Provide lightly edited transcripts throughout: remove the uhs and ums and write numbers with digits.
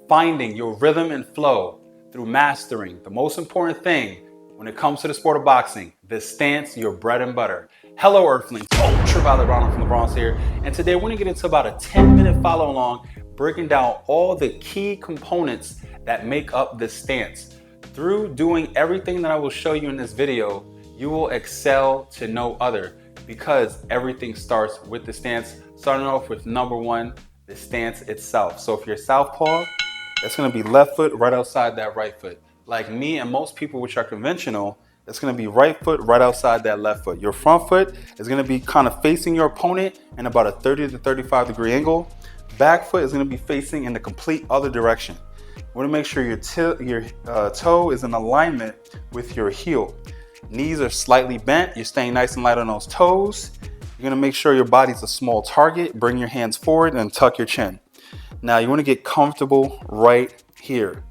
finding your rhythm and flow through mastering the most important thing when it comes to the sport of boxing, the stance, your bread and butter. Hello, Earthlings. Ultraviolet Ronald from the Bronx here. And today we're going to get into about a 10-minute follow along, breaking down all the key components that make up this stance. Through doing everything that I will show you in this video, you will excel to no other, because everything starts with the stance, starting off with number one, the stance itself. So if you're southpaw, that's going to be left foot right outside that right foot. Like me and most people which are conventional, it's going to be right foot right outside that left foot. Your front foot is going to be kind of facing your opponent in about a 30 to 35 degree angle. Back foot is going to be facing in the complete other direction. You want to make sure your toe is in alignment with your heel. Knees are slightly bent. You're staying nice and light on those toes. You're going to make sure your body's a small target. Bring your hands forward and tuck your chin. Now you want to get comfortable right here.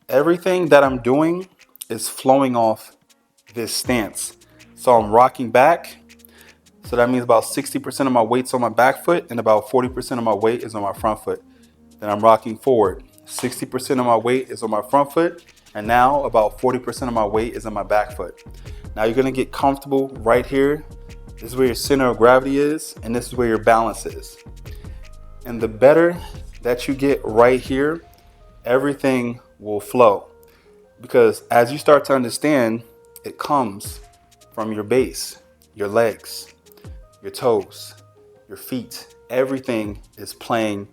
Everything that I'm doing is flowing off this stance. So I'm rocking back. So that means about 60% of my weight's on my back foot and about 40% of my weight is on my front foot. Then I'm rocking forward. 60% of my weight is on my front foot, and now about 40% of my weight is on my back foot. Now you're gonna get comfortable right here. This is where your center of gravity is, and this is where your balance is. And the better that you get right here, everything will flow. Because as you start to understand, it comes from your base, your legs, your toes, your feet. Everything is playing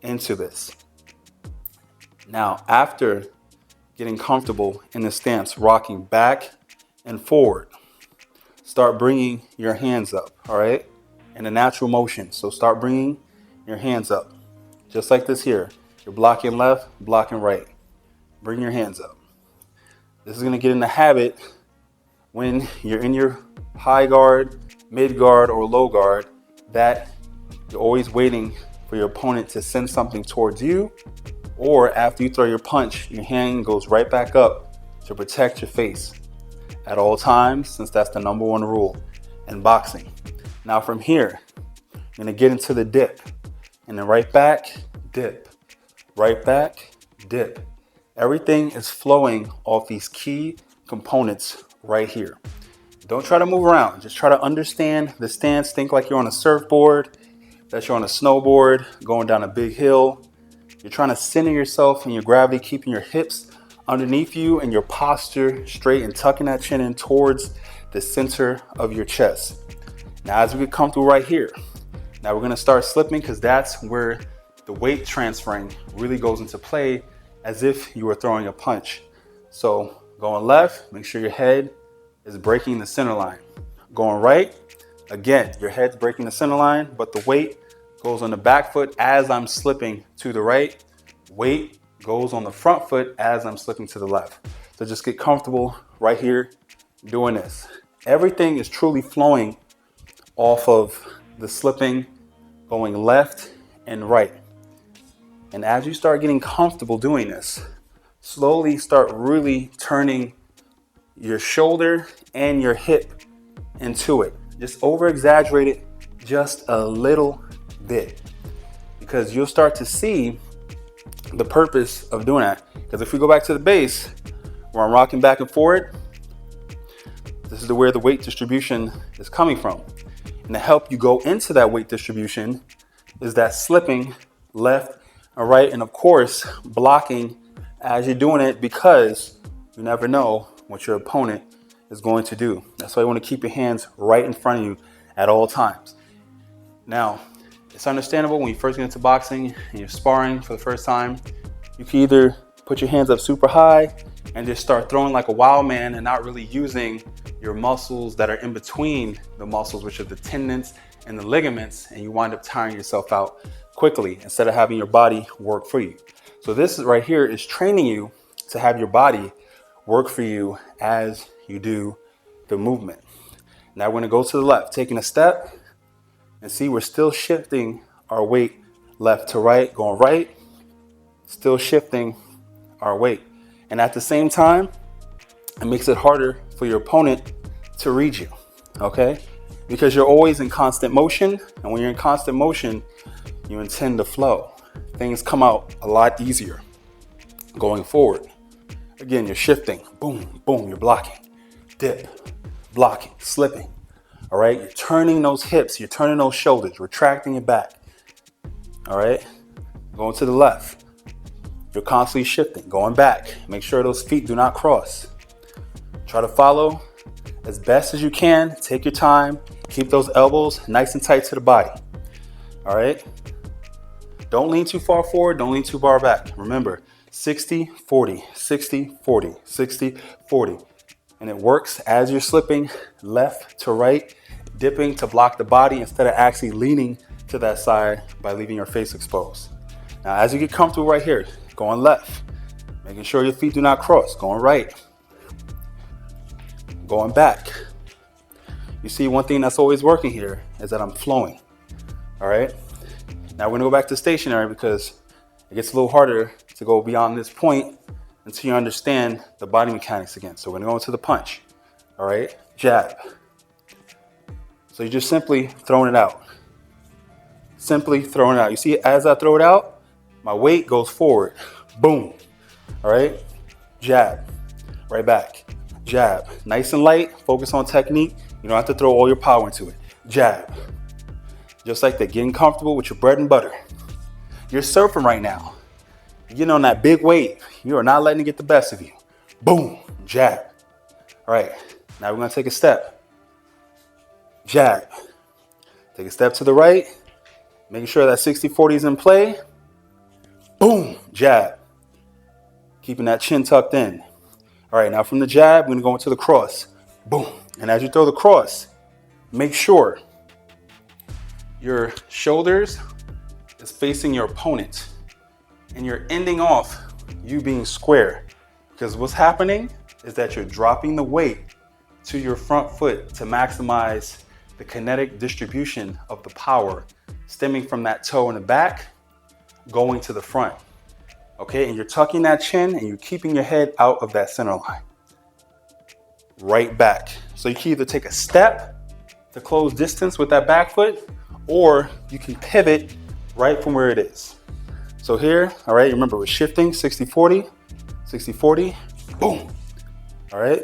into this. Now, after getting comfortable in the stance, rocking back and forward, start bringing your hands up, all right? In a natural motion. So start bringing your hands up, just like this here. You're blocking left, blocking right. Bring your hands up. This is gonna get in the habit when you're in your high guard, mid guard, or low guard, that you're always waiting for your opponent to send something towards you, or after you throw your punch, your hand goes right back up to protect your face at all times, since that's the number one rule in boxing. Now from here, you're gonna get into the dip, and then right back, dip, right back, dip. Everything is flowing off these key components right here. Don't try to move around. Just try to understand the stance. Think like you're on a surfboard, that you're on a snowboard, going down a big hill. You're trying to center yourself and your gravity, keeping your hips underneath you and your posture straight and tucking that chin in towards the center of your chest. Now, as we get comfortable right here, now we're gonna start slipping, because that's where the weight transferring really goes into play, as if you were throwing a punch. So going left, make sure your head is breaking the center line. Going right, again, your head's breaking the center line, but the weight goes on the back foot as I'm slipping to the right. Weight goes on the front foot as I'm slipping to the left. So just get comfortable right here doing this. Everything is truly flowing off of the slipping, going left and right. And as you start getting comfortable doing this, slowly start really turning your shoulder and your hip into it. Just over exaggerate it just a little bit, because you'll start to see the purpose of doing that. Because if we go back to the base where I'm rocking back and forward, this is where the weight distribution is coming from. And to help you go into that weight distribution is that slipping left and right, and of course blocking as you're doing it, because you never know what your opponent is going to do. That's why you want to keep your hands right in front of you at all times. Now, it's understandable when you first get into boxing and you're sparring for the first time, you can either put your hands up super high and just start throwing like a wild man and not really using your muscles that are in between the muscles, which are the tendons and the ligaments, and you wind up tiring yourself out quickly instead of having your body work for you. So this right here is training you to have your body work for you as you do the movement. Now we're gonna go to the left, taking a step, and see we're still shifting our weight left to right, going right, still shifting our weight. And at the same time, it makes it harder for your opponent to read you, okay? Because you're always in constant motion, and when you're in constant motion, you intend to flow. things come out a lot easier going forward. Again, you're shifting, boom, boom, you're blocking, dip, blocking, slipping. All right, you're turning those hips, you're turning those shoulders, retracting it back. All right, going to the left. You're constantly shifting, going back. Make sure those feet do not cross. Try to follow as best as you can. Take your time. Keep those elbows nice and tight to the body. All right, don't lean too far forward, don't lean too far back. Remember, 60, 40, 60, 40, 60, 40. And it works as you're slipping left to right, dipping to block the body instead of actually leaning to that side by leaving your face exposed. Now, as you get comfortable right here, going left, making sure your feet do not cross, going right, going back. You see, one thing that's always working here is that I'm flowing. All right. Now we're gonna go back to stationary because it gets a little harder to go beyond this point until you understand the body mechanics again. So we're gonna go into the punch. All right, jab. So you're just simply throwing it out. Simply throwing it out. You see, as I throw it out, my weight goes forward. Boom. All right, jab, right back. Jab, nice and light, focus on technique. You don't have to throw all your power into it. Jab. Just like that, getting comfortable with your bread and butter. You're surfing right now. You're getting on that big wave. You are not letting it get the best of you. Boom, jab. All right, now we're gonna take a step. Jab. Take a step to the right, making sure that 60-40 is in play. Boom, jab. Keeping that chin tucked in. All right, now from the jab, we're gonna go into the cross. Boom, and as you throw the cross, make sure your shoulders is facing your opponent. And you're ending off you being square, because what's happening is that you're dropping the weight to your front foot to maximize the kinetic distribution of the power stemming from that toe in the back going to the front. Okay, and you're tucking that chin and you're keeping your head out of that center line. Right back. So you can either take a step to close distance with that back foot, or you can pivot right from where it is. So here, all right, remember we're shifting 60-40, 60-40, boom. All right,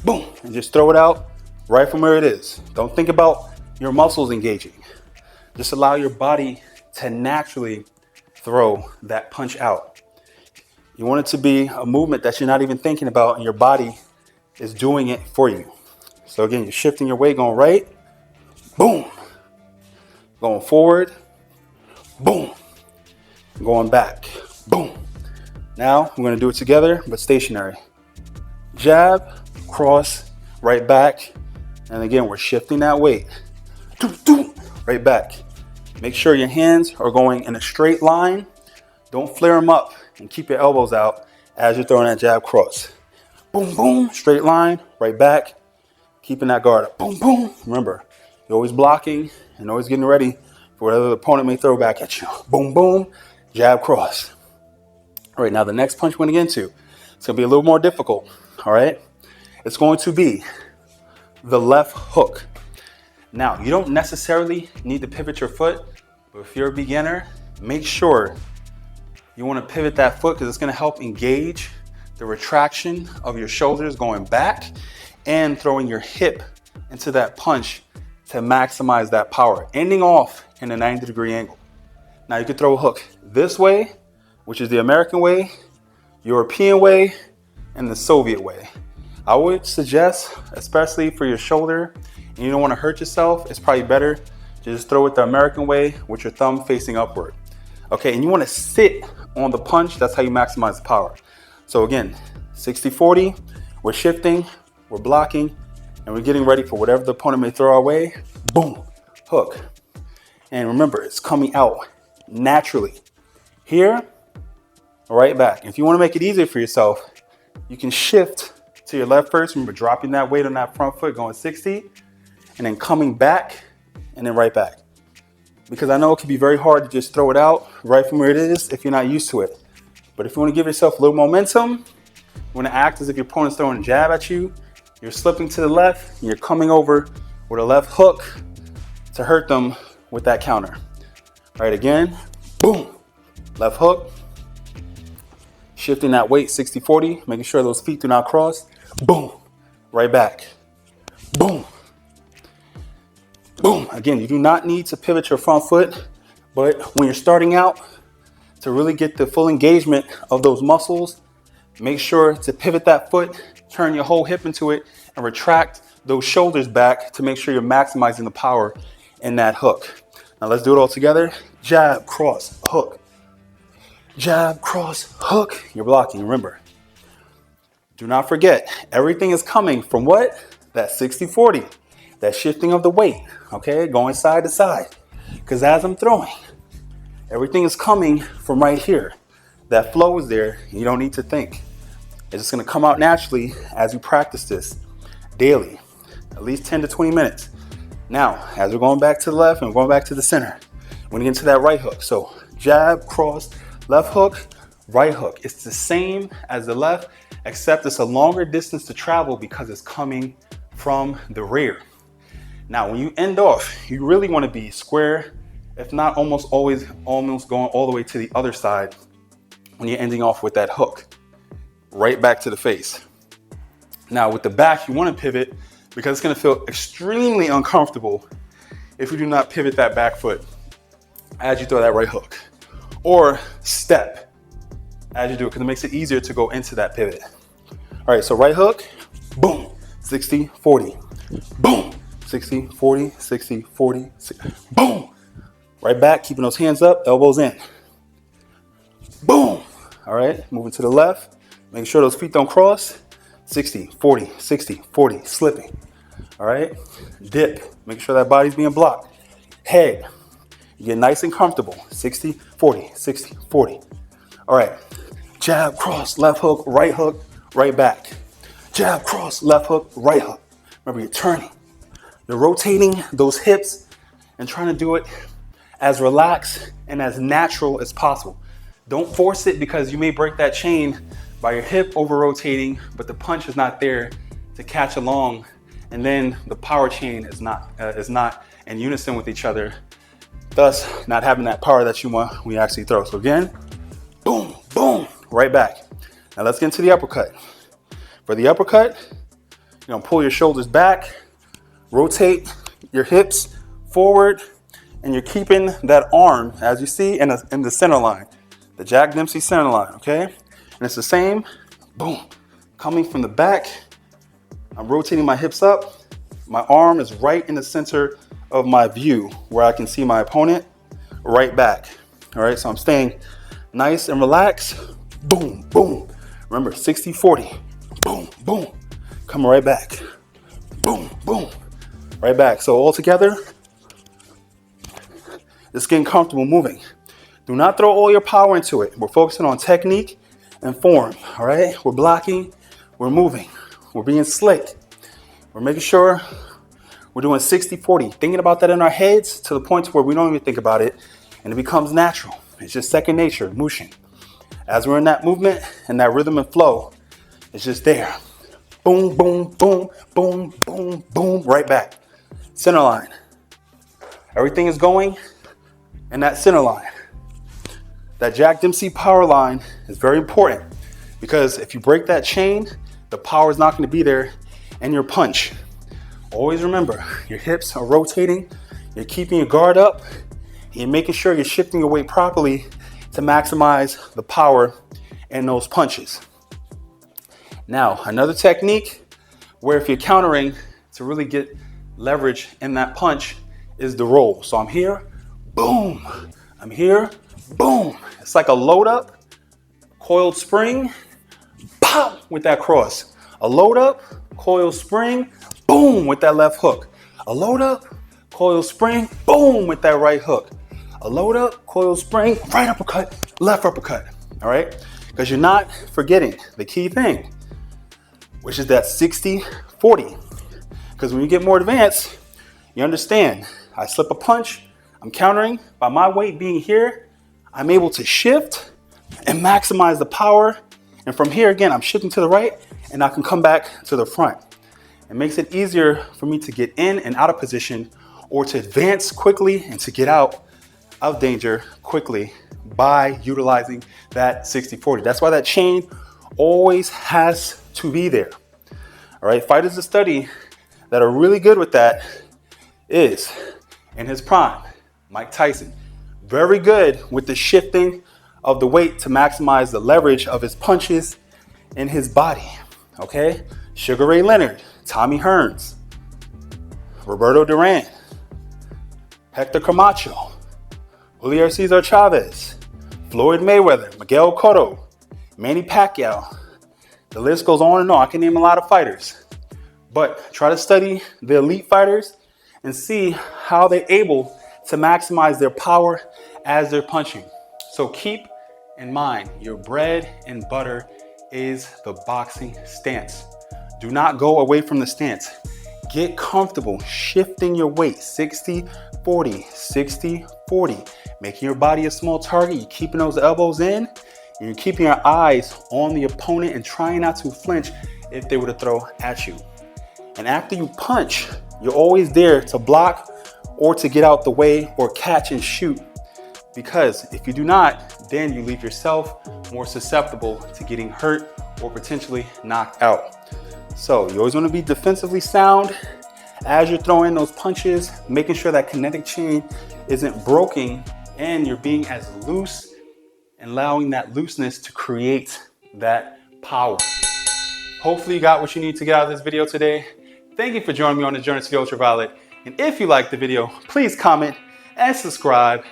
boom, and just throw it out right from where it is. Don't think about your muscles engaging. Just allow your body to naturally throw that punch out. You want it to be a movement that you're not even thinking about, and your body is doing it for you. So again, you're shifting your weight, going right, boom, going forward, boom, going back, boom. Now we're gonna do it together, but stationary. Jab, cross, right back, and again, we're shifting that weight. Right back. Make sure your hands are going in a straight line. Don't flare them up, and keep your elbows out as you're throwing that jab cross. Boom, boom, straight line, right back, keeping that guard up. Boom, boom. Remember, you're always blocking and always getting ready for whatever the opponent may throw back at you. Boom, boom, jab, cross. All right, now the next punch we're going to get into, it's going to be a little more difficult, all right? It's going to be the left hook. Now, you don't necessarily need to pivot your foot, but if you're a beginner, make sure you want to pivot that foot, because it's going to help engage the retraction of your shoulders going back and throwing your hip into that punch to maximize that power, ending off in a 90-degree angle. Now you can throw a hook this way, which is the American way, European way, and the Soviet way. I would suggest, especially for your shoulder, and you don't want to hurt yourself, it's probably better to just throw it the American way with your thumb facing upward. Okay, and you want to sit on the punch. That's how you maximize the power. So again, 60-40, we're shifting, we're blocking, and we're getting ready for whatever the opponent may throw our way. Boom, hook. And remember, it's coming out naturally. Here, right back. If you want to make it easier for yourself, you can shift to your left first. Remember, dropping that weight on that front foot, going 60, and then coming back, and then right back. Because I know it can be very hard to just throw it out right from where it is if you're not used to it. But if you want to give yourself a little momentum, you want to act as if your opponent's throwing a jab at you, you're slipping to the left, and you're coming over with a left hook to hurt them with that counter. All right, again, boom, left hook, shifting that weight 60-40, making sure those feet do not cross. Boom, right back. Boom, boom. Again, you do not need to pivot your front foot, but when you're starting out, to really get the full engagement of those muscles, make sure to pivot that foot, turn your whole hip into it, and retract those shoulders back to make sure you're maximizing the power in that hook. Now let's do it all together. Jab, cross, hook. Jab, cross, hook. You're blocking, remember. Do not forget, everything is coming from what? That 60-40, that shifting of the weight, okay? Going side to side. Because as I'm throwing, everything is coming from right here. That flow is there, and you don't need to think. It's just gonna come out naturally as you practice this daily, at least 10 to 20 minutes. Now, as we're going back to the left and going back to the center, we're gonna get into that right hook. So jab, cross, left hook, right hook. It's the same as the left, except it's a longer distance to travel because it's coming from the rear. Now, when you end off, you really wanna be square, if not almost always, almost going all the way to the other side when you're ending off with that hook, right back to the face. Now with the back, you want to pivot because it's going to feel extremely uncomfortable if you do not pivot that back foot as you throw that right hook, or step as you do it, because it makes it easier to go into that pivot. All right, so right hook, boom, 60-40, boom, 60-40, 60-40, boom. Right back, keeping those hands up, elbows in. Boom. All right, moving to the left. Making sure those feet don't cross. 60-40, 60-40, slipping. All right, dip. Making sure that body's being blocked. Head. You get nice and comfortable. 60-40, 60-40. All right, jab, cross, left hook, right back. Jab, cross, left hook, right hook. Remember, you're turning. You're rotating those hips and trying to do it as relaxed and as natural as possible. Don't force it because you may break that chain by your hip over rotating, but the punch is not there to catch along, and then the power chain is not in unison with each other, thus not having that power that you want when you actually throw. So again, boom, boom, right back. Now let's get into the uppercut. For the uppercut, you're gonna pull your shoulders back, rotate your hips forward, and you're keeping that arm, as you see, in the center line, the Jack Dempsey center line, okay? And it's the same, boom, coming from the back. I'm rotating my hips up. My arm is right in the center of my view where I can see my opponent, right back. All right, so I'm staying nice and relaxed. Boom, boom. Remember, 60-40, boom, boom. Coming right back, boom, boom, right back. So all together, just getting comfortable moving. Do not throw all your power into it. We're focusing on technique and form, all right? We're blocking, we're moving, we're being slick. We're making sure we're doing 60-40, thinking about that in our heads to the point where we don't even think about it, and it becomes natural. It's just second nature, mushin. As we're in that movement and that rhythm and flow, it's just there. Boom, boom, boom, boom, boom, boom, right back. Center line. Everything is going in that center line. That Jack Dempsey power line is very important because if you break that chain, the power is not going to be there in your punch. Always remember, your hips are rotating, you're keeping your guard up, and you're making sure you're shifting your weight properly to maximize the power in those punches. Now, another technique where if you're countering to really get leverage in that punch is the roll. So I'm here, boom. I'm here, boom. It's like a load up, coiled spring, pop with that cross. A load up, coiled spring, boom with that left hook. A load up, coiled spring, boom with that right hook. A load up, coiled spring, right uppercut, left uppercut. All right? Because you're not forgetting the key thing, which is that 60-40. Because when you get more advanced, you understand, I slip a punch, I'm countering, by my weight being here, I'm able to shift and maximize the power. And from here, again, I'm shifting to the right and I can come back to the front. It makes it easier for me to get in and out of position or to advance quickly and to get out of danger quickly by utilizing that 60-40. That's why that chain always has to be there. All right, fighters to study that are really good with that is, in his prime, Mike Tyson. Very good with the shifting of the weight to maximize the leverage of his punches in his body. Okay, Sugar Ray Leonard, Tommy Hearns, Roberto Duran, Hector Camacho, Julio Cesar Chavez, Floyd Mayweather, Miguel Cotto, Manny Pacquiao. The list goes on and on. I can name a lot of fighters. But try to study the elite fighters and see how they're able to maximize their power as they're punching. So keep in mind, your bread and butter is the boxing stance. Do not go away from the stance. Get comfortable shifting your weight 60-40, 60-40. Making your body a small target. You're keeping those elbows in and you're keeping your eyes on the opponent and trying not to flinch if they were to throw at you. And after you punch, you're always there to block or to get out the way or catch and shoot. Because if you do not, then you leave yourself more susceptible to getting hurt or potentially knocked out. So you always want to be defensively sound as you're throwing those punches, making sure that kinetic chain isn't broken and you're being as loose and allowing that looseness to create that power. Hopefully you got what you need to get out of this video today. Thank you for joining me on this journey to the ultraviolet. And if you liked the video, please comment and subscribe.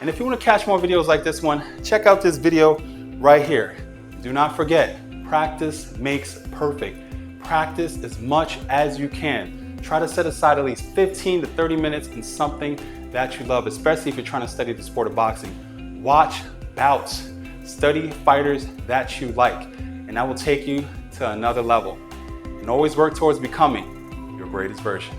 And if you want to catch more videos like this one, check out this video right here. Do not forget, practice makes perfect. Practice as much as you can. Try to set aside at least 15 to 30 minutes in something that you love, especially if you're trying to study the sport of boxing. Watch bouts, study fighters that you like, and that will take you to another level. And always work towards becoming your greatest version.